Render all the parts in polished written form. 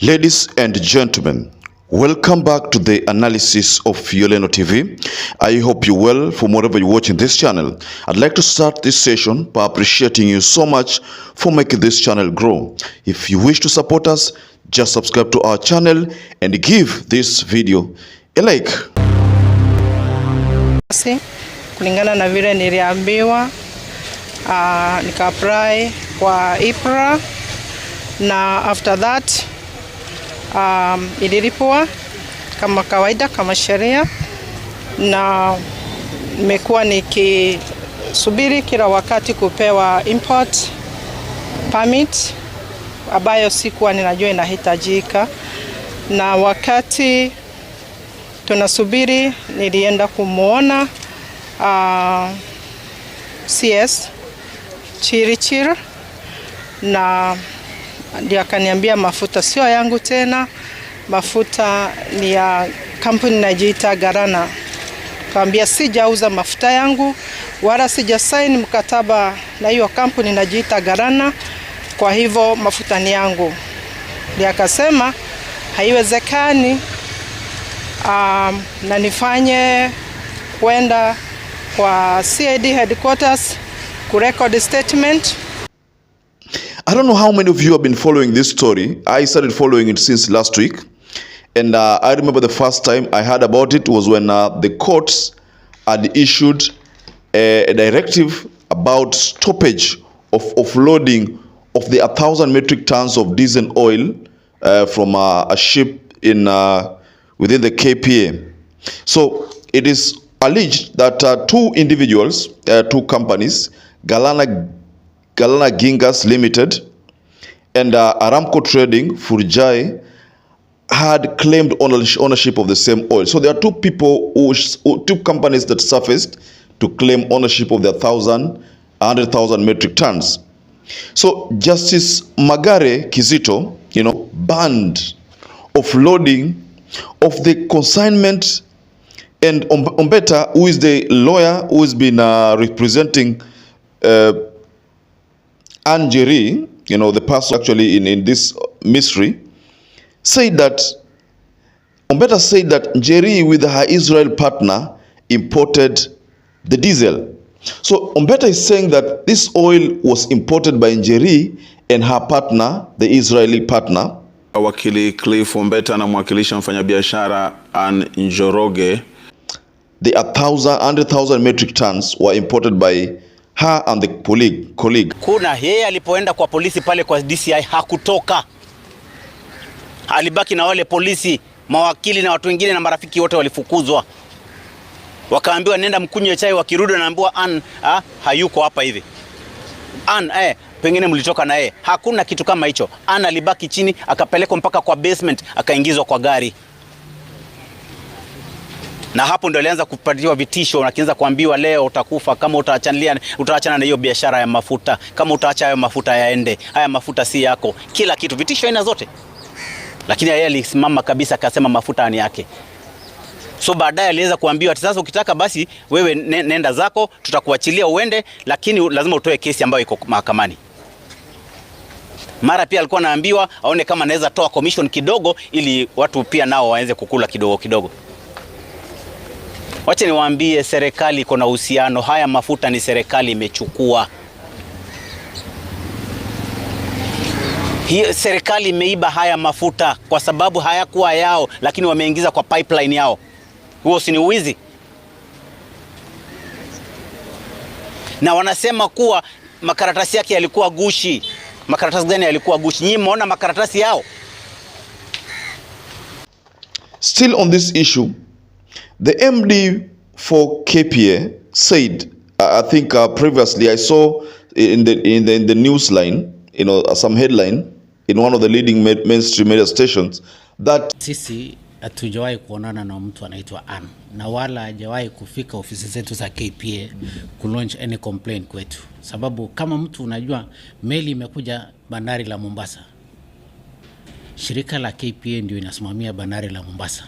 Ladies and gentlemen, welcome back to the analysis of YOLENO TV. I hope you're well from wherever you're watching this channel. I'd like to start this session by appreciating you so much for making this channel grow. If you wish to support us, just subscribe to our channel and give this video a like. Kulingana na vile niliambiwa, nika-apply kwa IPRA na after that ililipwa kama kawaida kama sheria, na nimekuwa nikisubiri kila wakati kupewa import permit ambayo sikuwa ninajua inahitajika. Na wakati tunasubiri nilienda kumuona CS Chirichir na ndio akaniambia mafuta sio yangu tena, mafuta ni ya kampuni inajiita Garana. Kaambia sijauza mafuta yangu wala sijasaini mkataba na hiyo kampuni inajiita Garana, kwa hivyo mafuta ni yangu. Ndio akasema haiwezekani na nifanye kwenda kwa CID headquarters ku record statement. I don't know how many of you have been following this story. I started following it since last week. And I remember the first time I heard about it was when the courts had issued a directive about stoppage of loading of the 1,000 metric tons of diesel oil from a ship in within the KPA. So it is alleged that two individuals, two companies, Galana Gingas Limited and Aramco Trading Furjai, had claimed ownership of the same oil. So there are two people, two companies that surfaced to claim ownership of the 100,000 metric tons. So Justice Magare Kizito, banned offloading of the consignment, and Ombeta, who is the lawyer who has been representing Njeri, the person actually in this mystery, said that Ombeta said that Njeri with her Israel partner imported the diesel. So Ombeta is saying that this oil was imported by Njeri and her partner, the Israeli partner. Wakili Cliff Ombeta na mwakilisha mfanyabiashara Ann Njoroge. The 100,000 metric tons were imported by her and the colleague. Kuna yeye alipoenda kwa polisi pale kwa DCI hakutoka. Alibaki na wale polisi, mawakili na watu wengine na marafiki wote walifukuzwa. Wakaambiwa nenda mkunywe chai, wakirudi naambiwa Ann hayuko hapa hivi. Ann pengine mlitoka na yeye. Hakuna kitu kama hicho. Ann alibaki chini, akapelekwa mpaka kwa basement, akaingizwa kwa gari. Na hapo ndio alianza kupatiwa vitisho, na kianza kuambiwa leo utakufa kama utaachana na hiyo biashara ya mafuta, kama utaacha hayo mafuta yaende, haya mafuta si yako, kila kitu, vitisho aina zote. Lakini yeye alisimama kabisa akasema mafuta ni yake. So baadaye aliweza kuambiwa ati sasa ukitaka basi wewe nenda zako, tutakuachilia uende, lakini lazima utoe kesi ambayo iko mahakamani. Mara pia alikuwa anaambiwa aone kama anaweza toa commission kidogo ili watu pia nao waanze kukula kidogo kidogo. Wacha niwaambie, serikali iko na uhusiano. Haya mafuta ni serikali imechukua. Hii serikali imeiba haya mafuta kwa sababu hayakuwa yao, lakini wameingiza kwa pipeline yao. Huo si ni uwizi? Na wanasema kuwa makaratasi yake yalikuwa gushi. Makaratasi gani yalikuwa gushi? Nyinyi mmeona makaratasi yao? Still on this issue, the MD for KPA said, I think previously I saw in the news line, some headline in one of the leading mainstream media stations that sisi hatujawahi kuonana na mtu anaitwa Ann, na wala hajawahi kufika ofisi zetu za KPA ku launch any complaint kwetu. Sababu kama mtu unajua meli imekuja bandari la Mombasa, shirika la KPA ndio inasimamia bandari la Mombasa.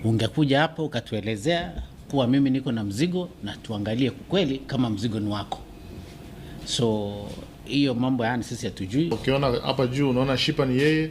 Ungekuja hapo ukatuelezea kuwa mimi niko na mzigo na tuangalie kweli kama mzigo ni wako. So hiyo mambo yani sisi hatujui. Ukiona hapa juu unaona shipa ni yeye,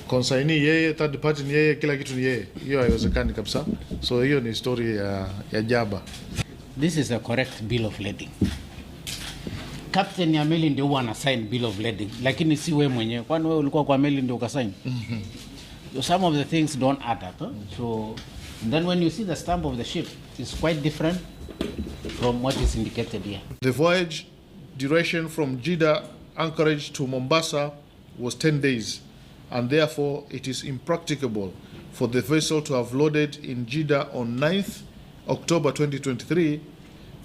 Consignee yeye, third party ni yeye, kila kitu ni yeye. Hiyo haiwezekani kabisa. So hiyo ni story ya jaba. This is a correct bill of lading. Captain ya meli ndio huwa anasign bill of lading, lakini si wewe mwenyewe. Kwani wewe ulikuwa kwa meli ndio ukasign? So some of the things don't add up. Huh? So then when you see the stamp of the ship, it's quite different from what is indicated here. The voyage duration from Jeddah anchorage to Mombasa was 10 days, and therefore it is impracticable for the vessel to have loaded in Jeddah on 9th October 2023,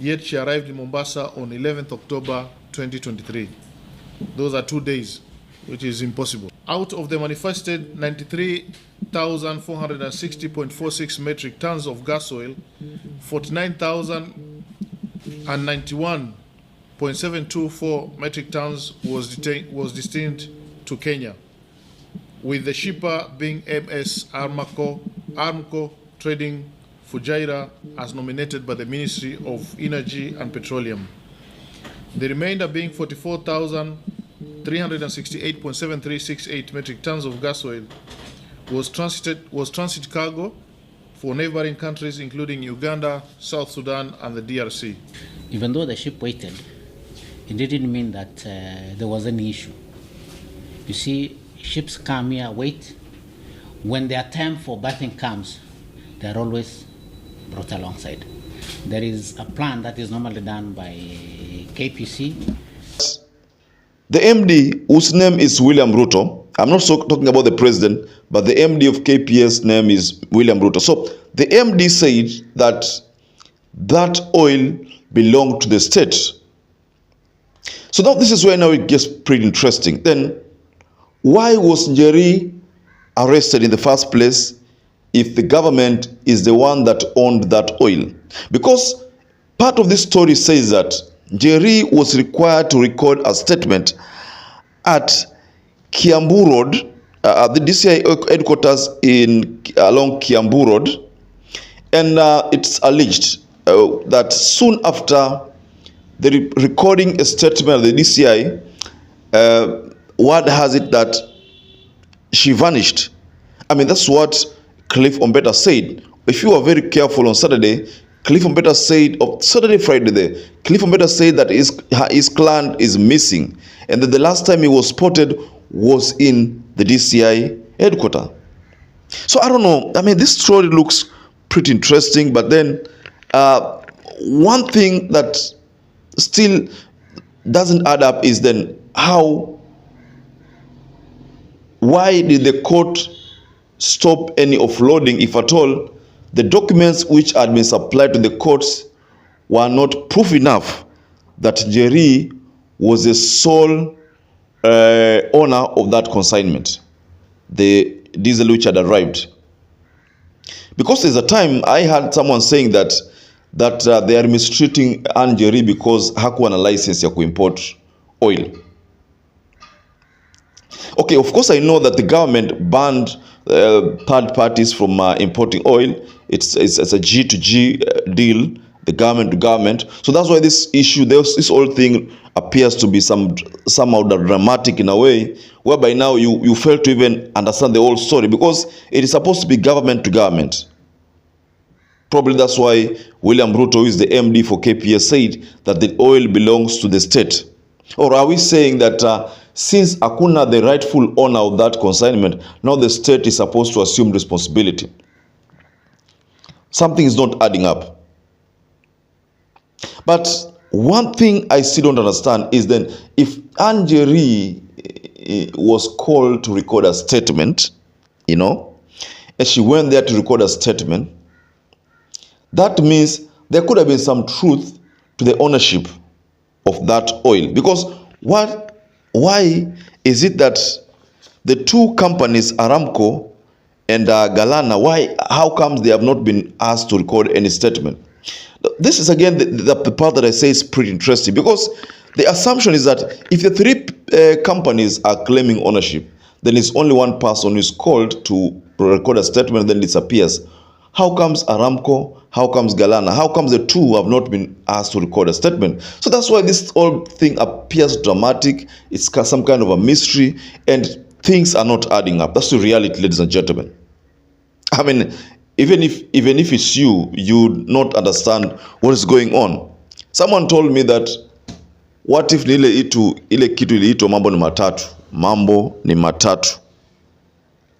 yet she arrived in Mombasa on 11th October 2023. Those are 2 days, which is impossible. Out of the manifested 93,460.46 metric tons of gas oil, 49,091.724 metric tons was destined to Kenya, with the shipper being MS Armco Trading Fujairah as nominated by the Ministry of Energy and Petroleum. The remainder being 44,368.7368 metric tons of gas oil was transit cargo for neighboring countries including Uganda, South Sudan and the DRC. Even though the ship waited, it didn't mean that there was any issue. You see, ships come here, wait. When their time for berthing comes, they're always brought alongside. There is a plan that is normally done by KPC. The MD, whose name is William Ruto, I'm not talking about the president, but the MD of KPS name is William Ruto. So the MD said that that oil belonged to the state. So now this is where now it gets pretty interesting. Then why was Njeri arrested in the first place if the government is the one that owned that oil? Because part of this story says that Njeri was required to record a statement at Kiambu Road, the DCI headquarters along Kiambu Road, and it's alleged that soon after the recording a statement of the DCI, word has it that she vanished. I mean, that's what Cliff Ombeta said. If you are very careful on Saturday, Cliff Ombeta said, Friday there, Cliff Ombeta said that his client is missing, and that the last time he was spotted was in the DCI headquarters. So I don't know. I mean, this story looks pretty interesting, but then one thing that still doesn't add up is then why did the court stop any offloading, if at all? The documents which had been supplied to the courts were not proof enough that Njeri was the sole owner of that consignment, the diesel which had arrived. Because there's a time I had someone saying that they are mistreating Njeri because hakuwa na license ya kuimport oil. Okay, of course I know that the government banned third parties from importing oil. It's a G2G deal, the government to government. So that's why this issue, this whole thing appears to be somehow dramatic in a way, whereby now you fail to even understand the whole story, because it is supposed to be government to government. Probably that's why William Ruto, who is the MD for KPS, said that the oil belongs to the state. Or are we saying that since hakuna the rightful owner of that consignment, now the state is supposed to assume responsibility? Something is not adding up. But one thing I still don't understand is then, if Njeri was called to record a statement, and she went there to record a statement, that means there could have been some truth to the ownership of that oil. Because why is it that the two companies, Aramco and Galana, how comes they have not been asked to record any statement? This is again the part that I say is pretty interesting, because the assumption is that if the three companies are claiming ownership, then it's only one person who is called to record a statement and then disappears. How comes Aramco? How comes Galana? How comes the two have not been asked to record a statement? So that's why this whole thing appears dramatic. It's some kind of a mystery, and things are not adding up. That's the reality, ladies and gentlemen. I mean, even if it's you, you not understand what is going on. Someone told me that, what if ile kitu iliitwa mambo ni matatu? Mambo ni matatu.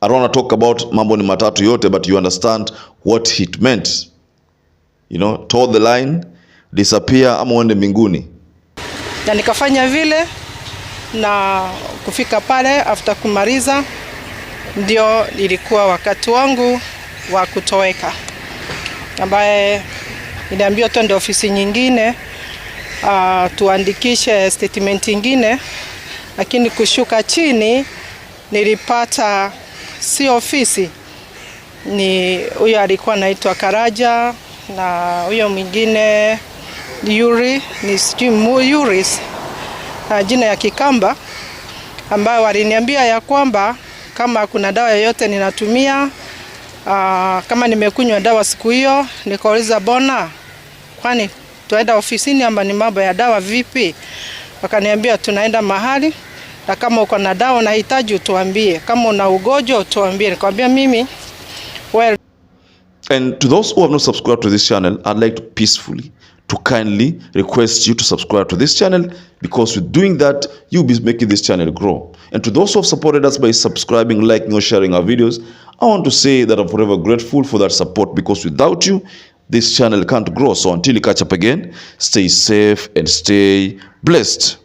I don't want to talk about mambo ni matatu yote, but you understand what it meant. You know, toe the line, disappear ama uende mbinguni. Na nikafanya vile, na kufika pale after kumaliza ndio ilikuwa wakati wangu wa kutoweka, ambaye niliambiwa twende ofisi nyingine tuandikishe statement nyingine, lakini kushuka chini nilipata si ofisi, ni huyo alikuwa anaitwa Karaja na huyo mwingine Yuri, ni Yuris jina ya Kikamba, ambayo waliniambia ya kwamba kama kuna dawa yoyote ninatumia, kama nimekunywa dawa siku hiyo. Nikauliza bona, kwani tuenda ofisini ama ni mambo ya dawa vipi? Wakaniambia tunaenda mahali, na kama uko na dawa unahitaji utuambie, kama una ugonjwa utuambie. Nikamwambia mimi well. And to those who have not subscribed to this channel, I'd like to peacefully, to kindly request you to subscribe to this channel, because with doing that, you'll be making this channel grow. And to those who have supported us by subscribing, liking, or sharing our videos, I want to say that I'm forever grateful for that support, because without you, this channel can't grow. So until we catch up again, stay safe and stay blessed.